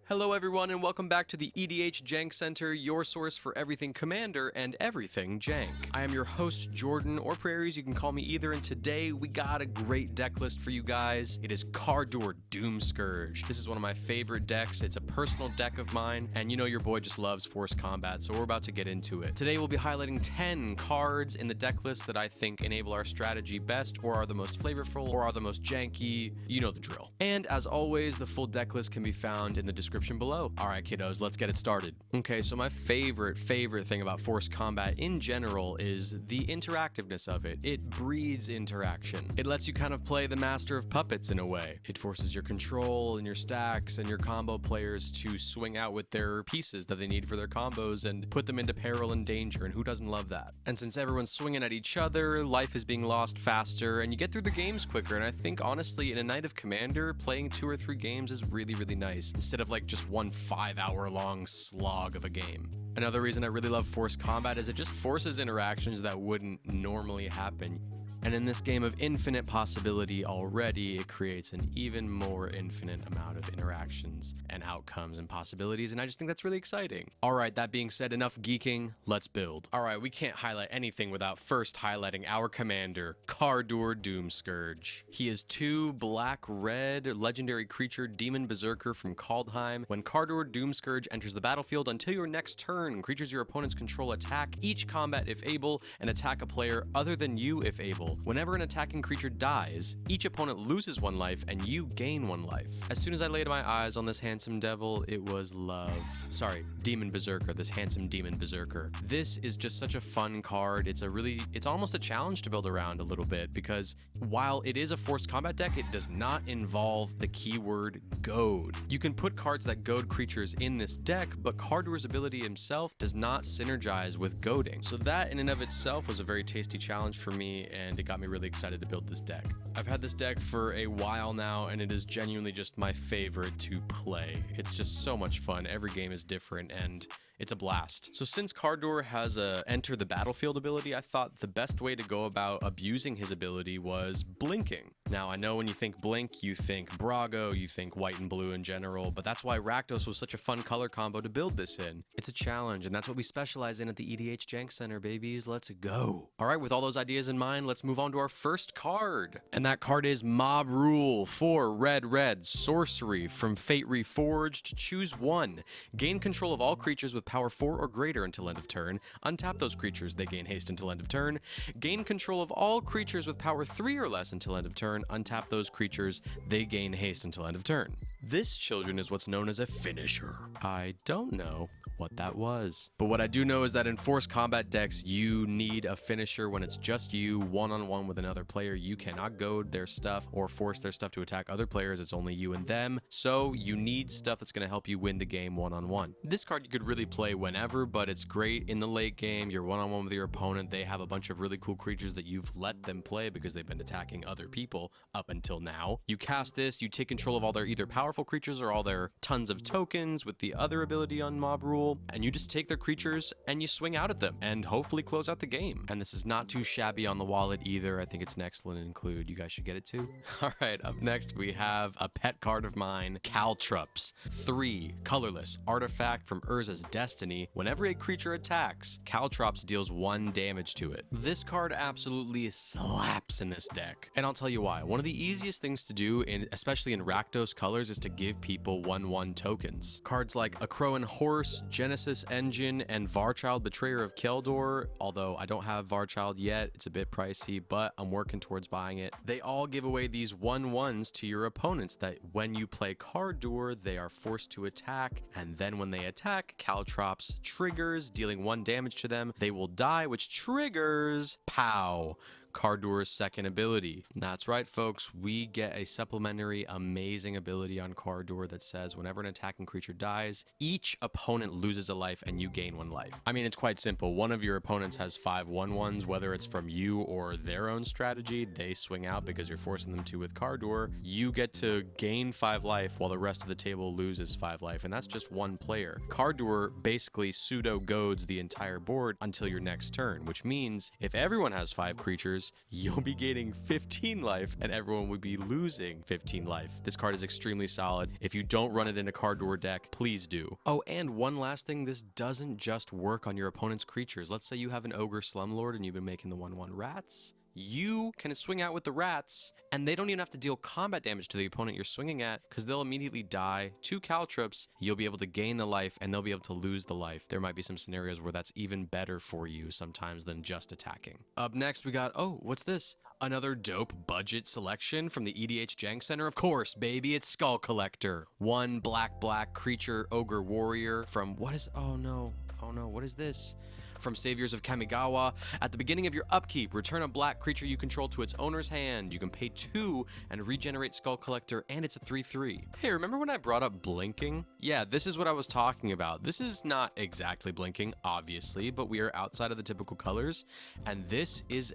Hello everyone and welcome back to the EDH Jank Center, your source for everything Commander and everything Jank. I am your host Jordan, or Prairies, you can call me either, and today we got a great deck list for you guys. It is Kardur Doomscourge. This is one of my favorite decks. It's a personal deck of mine, and you know your boy just loves Force Combat, so we're about to get into it. Today we'll be highlighting 10 cards in the deck list that I think enable our strategy best, or are the most flavorful, or are the most janky. You know the drill. And as always, the full deck list can be found in the description below. Alright kiddos, let's get it started. Okay, so my favorite thing about Force Combat in general is the interactiveness of it. It breeds interaction. It lets you kind of play the master of puppets in a way. It forces your control and your stacks and your combo players to swing out with their pieces that they need for their combos and put them into peril and danger, and who doesn't love that? And since everyone's swinging at each other, life is being lost faster, and you get through the games quicker, and I think honestly in a night of Commander, playing 2 or 3 games is really nice, instead of like just one 5-hour long slog of a game. Another reason I really love Force Combat is it just forces interactions that wouldn't normally happen. And in this game of infinite possibility already, it creates an even more infinite amount of interactions and outcomes and possibilities, and I just think that's really exciting. Alright, that being said, enough geeking, let's build. Alright, we can't highlight anything without first highlighting our commander, Kardur Doomscourge. He is 2 black-red legendary creature demon berserker from Kaldheim. When Kardur Doomscourge enters the battlefield, until your next turn, creatures your opponents control attack each combat if able, and attack a player other than you if able. Whenever an attacking creature dies, each opponent loses 1 life and you gain 1 life. As soon as I laid my eyes on this handsome devil, it was love. Sorry, demon berserker, this handsome demon berserker. This is just such a fun card. It's almost a challenge to build around a little bit, because while it is a Forced Combat deck, it does not involve the keyword goad. You can put cards that goad creatures in this deck, but Kardur's ability himself does not synergize with goading. So that in and of itself was a very tasty challenge for me, and it got me really excited to build this deck. I've had this deck for a while now, and it is genuinely just my favorite to play. It's just so much fun. Every game is different, and it's a blast. So since Kardur has a enter the battlefield ability, I thought the best way to go about abusing his ability was blinking. Now, I know when you think blink, you think Brago, you think white and blue in general, but that's why Rakdos was such a fun color combo to build this in. It's a challenge, and that's what we specialize in at the EDH Jank Center, babies. Let's go. All right, with all those ideas in mind, let's move on to our first card. And that card is Mob Rule. 4 red, sorcery from Fate Reforged. Choose 1. Gain control of all creatures with power 4 or greater until end of turn. Untap those creatures, they gain haste until end of turn. Gain control of all creatures with power 3 or less until end of turn. Untap those creatures, they gain haste until end of turn. This, children, is what's known as a finisher. I don't know what that was, but what I do know is that in Force Combat decks, you need a finisher when it's just you one-on-one with another player. You cannot goad their stuff or force their stuff to attack other players. It's only you and them, so you need stuff that's going to help you win the game one-on-one. This card you could really play whenever, but it's great in the late game. You're one-on-one with your opponent. They have a bunch of really cool creatures that you've let them play because they've been attacking other people up until now. You cast this, you take control of all their either powerful creatures or all their tons of tokens with the other ability on Mob Rule, and you just take their creatures and you swing out at them and hopefully close out the game. And this is not too shabby on the wallet either. I think it's an excellent include. You guys should get it too. All right, up next we have a pet card of mine, Caltrops. 3 colorless artifact from Urza's Destiny. Whenever a creature attacks, Caltrops deals 1 damage to it. This card absolutely slaps in this deck, and I'll tell you why. One of the easiest things to do, especially in Rakdos colors, is to give people 1/1 tokens. Cards like Akroan Horse, Genesis Engine, and Varchild Betrayer of Keldor, although I don't have Varchild yet, it's a bit pricey, but I'm working towards buying it. They all give away these 1/1s to your opponents that when you play Kardur, they are forced to attack, and then when they attack, Caltrops triggers, dealing 1 damage to them. They will die, which triggers, pow, Kardur's second ability. That's right, folks, we get a supplementary amazing ability on Kardur that says whenever an attacking creature dies, each opponent loses a life and you gain 1 life. I mean, it's quite simple. One of your opponents has 5 1/1s, whether it's from you or their own strategy, they swing out because you're forcing them to with Kardur. You get to gain 5 life while the rest of the table loses 5 life, and that's just 1 player. Kardur basically pseudo goads the entire board until your next turn, which means if everyone has 5 creatures, creatures, you'll be gaining 15 life and everyone will be losing 15 life. This card is extremely solid. If you don't run it in a Kardur deck, please do. Oh, and one last thing, this doesn't just work on your opponent's creatures. Let's say you have an Ogre Slumlord and you've been making the 1/1 rats. You can swing out with the rats, and they don't even have to deal combat damage to the opponent you're swinging at, because they'll immediately die 2 caltrops. You'll be able to gain the life, and they'll be able to lose the life. There might be some scenarios where that's even better for you sometimes than just attacking. Up next, we got, oh, what's this? Another dope budget selection from the EDH Jank Center. Of course, baby, it's Skull Collector. 1 black creature ogre warrior from, what is, oh no, what is this? From Saviors of Kamigawa. At the beginning of your upkeep, return a black creature you control to its owner's hand. You can pay 2 and regenerate Skull Collector, and it's a 3/3. Hey, remember when I brought up blinking? Yeah, this is what I was talking about. This is not exactly blinking, obviously, but we are outside of the typical colors, and this is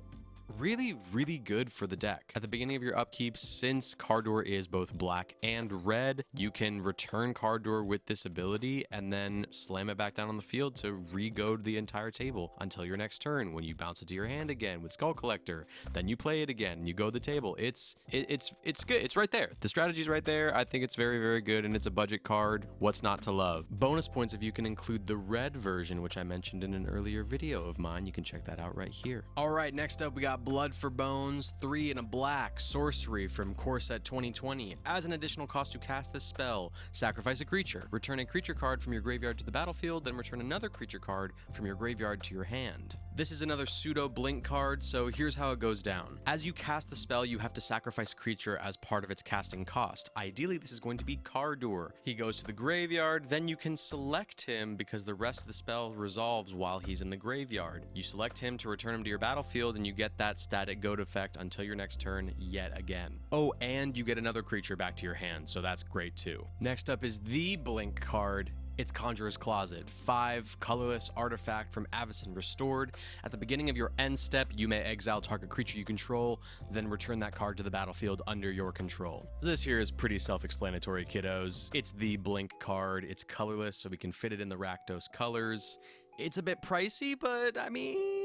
really good for the deck. At the beginning of your upkeep, since Kardur is both black and red, you can return Kardur with this ability and then slam it back down on the field to re-goad the entire table until your next turn, when you bounce it to your hand again with Skull Collector. Then you play it again and you go the table. It's good. It's right there. The strategy's right there. I think it's very good, and it's a budget card. What's not to love? Bonus points if you can include the red version, which I mentioned in an earlier video of mine. You can check that out right here. All right, next up we got Blood for Bones, 3 and a black sorcery from Core Set 2020. As an additional cost to cast this spell, sacrifice a creature. Return a creature card from your graveyard to the battlefield, then return another creature card from your graveyard to your hand. This is another pseudo blink card, so here's how it goes down. As you cast the spell, you have to sacrifice a creature as part of its casting cost. Ideally, this is going to be Kardur. He goes to the graveyard, then you can select him because the rest of the spell resolves while he's in the graveyard. You select him to return him to your battlefield, and you get that static goad effect until your next turn yet again. Oh, and you get another creature back to your hand, so that's great too. Next up is the blink card. It's Conjurer's Closet, 5 colorless artifact from Avacyn Restored. At the beginning of your end step, you may exile target creature you control, then return that card to the battlefield under your control. So this here is pretty self-explanatory, kiddos. It's the blink card. It's colorless, so we can fit it in the Rakdos colors. It's a bit pricey, but I mean,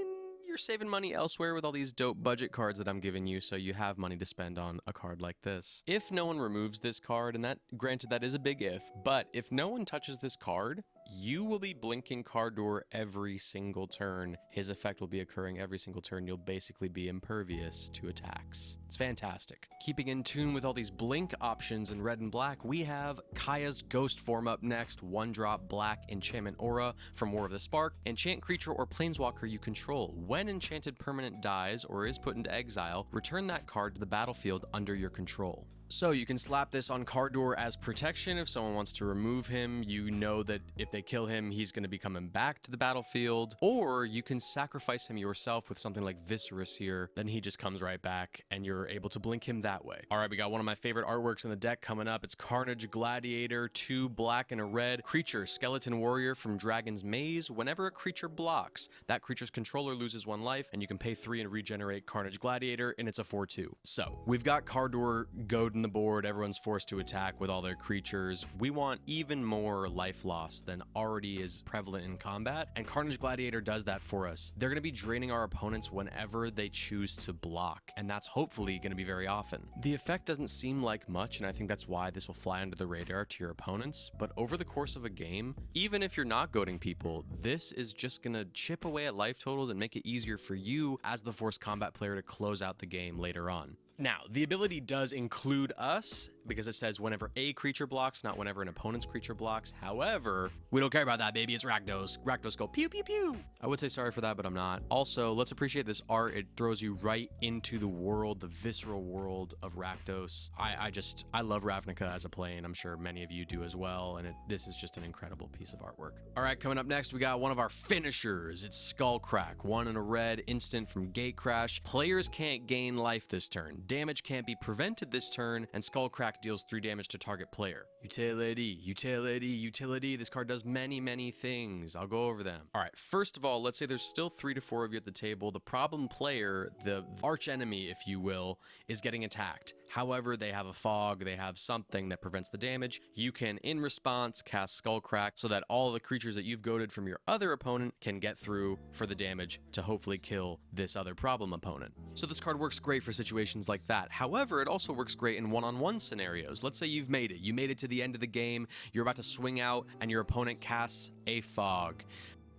you're saving money elsewhere with all these dope budget cards that I'm giving you, so you have money to spend on a card like this. If no one removes this card, and that, granted, that is a big if, but if no one touches this card, you will be blinking Kardur every single turn. His effect will be occurring every single turn. You'll basically be impervious to attacks. It's fantastic. Keeping in tune with all these blink options in red and black, we have Kaya's Ghost Form up next. 1-drop black enchantment aura from War of the Spark. Enchant creature or planeswalker you control. When enchanted permanent dies or is put into exile, return that card to the battlefield under your control. So you can slap this on Kardur as protection. If someone wants to remove him, you know that if they kill him, he's going to be coming back to the battlefield. Or you can sacrifice him yourself with something like Viscerus here. Then he just comes right back and you're able to blink him that way. All right, we got one of my favorite artworks in the deck coming up. It's Carnage Gladiator, 2 black and a red. Creature, Skeleton Warrior from Dragon's Maze. Whenever a creature blocks, that creature's controller loses 1 life, and you can pay 3 and regenerate Carnage Gladiator, and it's a 4/2. So we've got Kardur goad in the board. Everyone's forced to attack with all their creatures. We want even more life loss than already is prevalent in combat, and Carnage Gladiator does that for us. They're going to be draining our opponents whenever they choose to block, and that's hopefully going to be very often. The effect doesn't seem like much, and I think that's why this will fly under the radar to your opponents, but over the course of a game, even if you're not goading people, this is just going to chip away at life totals and make it easier for you as the forced combat player to close out the game later on. Now, the ability does include us, because it says whenever a creature blocks, not whenever an opponent's creature blocks. However, we don't care about that, baby. It's Rakdos. Rakdos go pew, pew, pew. I would say sorry for that, but I'm not. Also, let's appreciate this art. It throws you right into the world, the visceral world of Rakdos. I love Ravnica as a plane. I'm sure many of you do as well, and this is just an incredible piece of artwork. All right, coming up next, we got one of our finishers. It's Skullcrack, 1 and a red, instant from Gatecrash. Players can't gain life this turn. Damage can't be prevented this turn, and Skullcrack Skullcrack deals 3 damage to target player. Utility, utility, utility. This card does many, many things. I'll go over them. All right, first of all, let's say there's still 3 to 4 of you at the table. The problem player, the arch enemy, if you will, is getting attacked. However, they have a fog, they have something that prevents the damage. You can, in response, cast Skullcrack so that all the creatures that you've goaded from your other opponent can get through for the damage to hopefully kill this other problem opponent. So this card works great for situations like that. However, it also works great in one-on-one scenarios. Let's say you've made it. You made it to the end of the game, you're about to swing out, and your opponent casts a fog.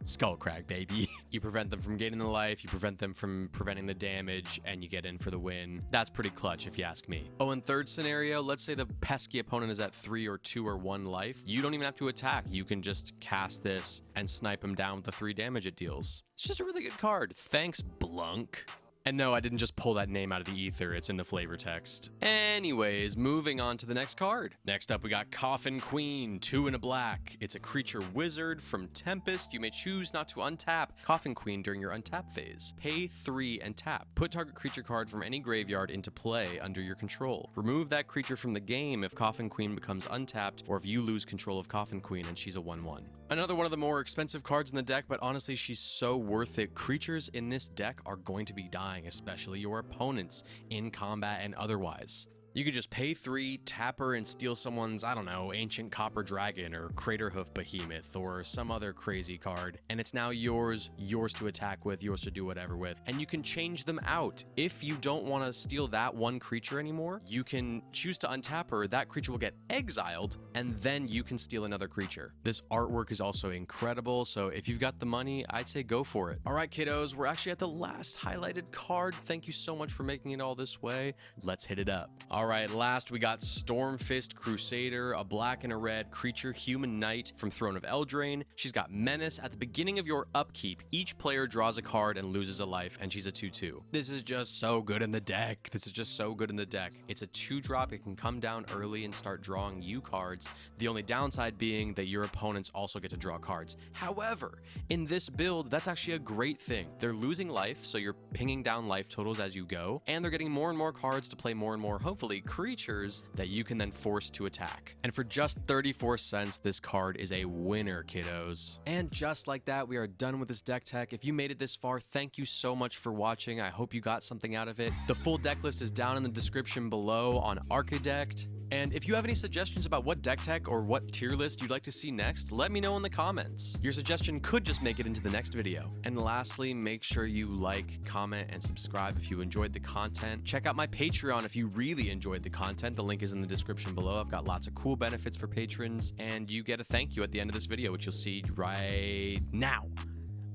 Skullcrack, baby. You prevent them from gaining the life, you prevent them from preventing the damage, and you get in for the win. That's pretty clutch if you ask me. Oh, and third scenario, let's say the pesky opponent is at 3 or 2 or 1 life. You don't even have to attack. You can just cast this and snipe him down with the 3 damage it deals. It's just a really good card. Thanks, Blunk. And no, I didn't just pull that name out of the ether, it's in the flavor text. Anyways, moving on to the next card. Next up, we got Coffin Queen, 2 and a black. It's a creature wizard from Tempest. You may choose not to untap Coffin Queen during your untap phase. Pay 3 and tap. Put target creature card from any graveyard into play under your control. Remove that creature from the game if Coffin Queen becomes untapped, or if you lose control of Coffin Queen and she's a 1/1. Another one of the more expensive cards in the deck, but honestly, she's so worth it. Creatures in this deck are going to be dying, especially your opponents, in combat and otherwise. You could just pay 3, tap her, and steal someone's, I don't know, Ancient Copper Dragon or Craterhoof Behemoth or some other crazy card, and it's now yours to attack with, yours to do whatever with, and you can change them out. If you don't want to steal that one creature anymore, you can choose to untap her, that creature will get exiled, and then you can steal another creature. This artwork is also incredible, so if you've got the money, I'd say go for it. All right, kiddos, we're actually at the last highlighted card. Thank you so much for making it all this way. Let's hit it up. All right, last we got Stormfist Crusader, a black and a red creature human knight from Throne of Eldraine. She's got Menace. At the beginning of your upkeep, each player draws a card and loses a life, and she's a 2/2. This is just so good in the deck. This is just so good in the deck. It's a 2-drop. It can come down early and start drawing you cards. The only downside being that your opponents also get to draw cards. However, in this build, that's actually a great thing. They're losing life, so you're pinging down life totals as you go, and they're getting more and more cards to play more and more, hopefully, creatures that you can then force to attack. And for just 34 cents, this card is a winner, kiddos. And just like that, we are done with this deck tech. If you made it this far, thank you so much for watching. I hope you got something out of it. The full deck list is down in the description below on Archidect. And if you have any suggestions about what deck tech or what tier list you'd like to see next, let me know in the comments. Your suggestion could just make it into the next video. And lastly, make sure you like, comment, and subscribe if you enjoyed the content. Check out my Patreon if you really enjoyed the content. The link is in the description below. I've got lots of cool benefits for patrons, and you get a thank you at the end of this video, which you'll see right now.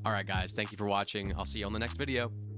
All right, guys, thank you for watching. I'll see you on the next video.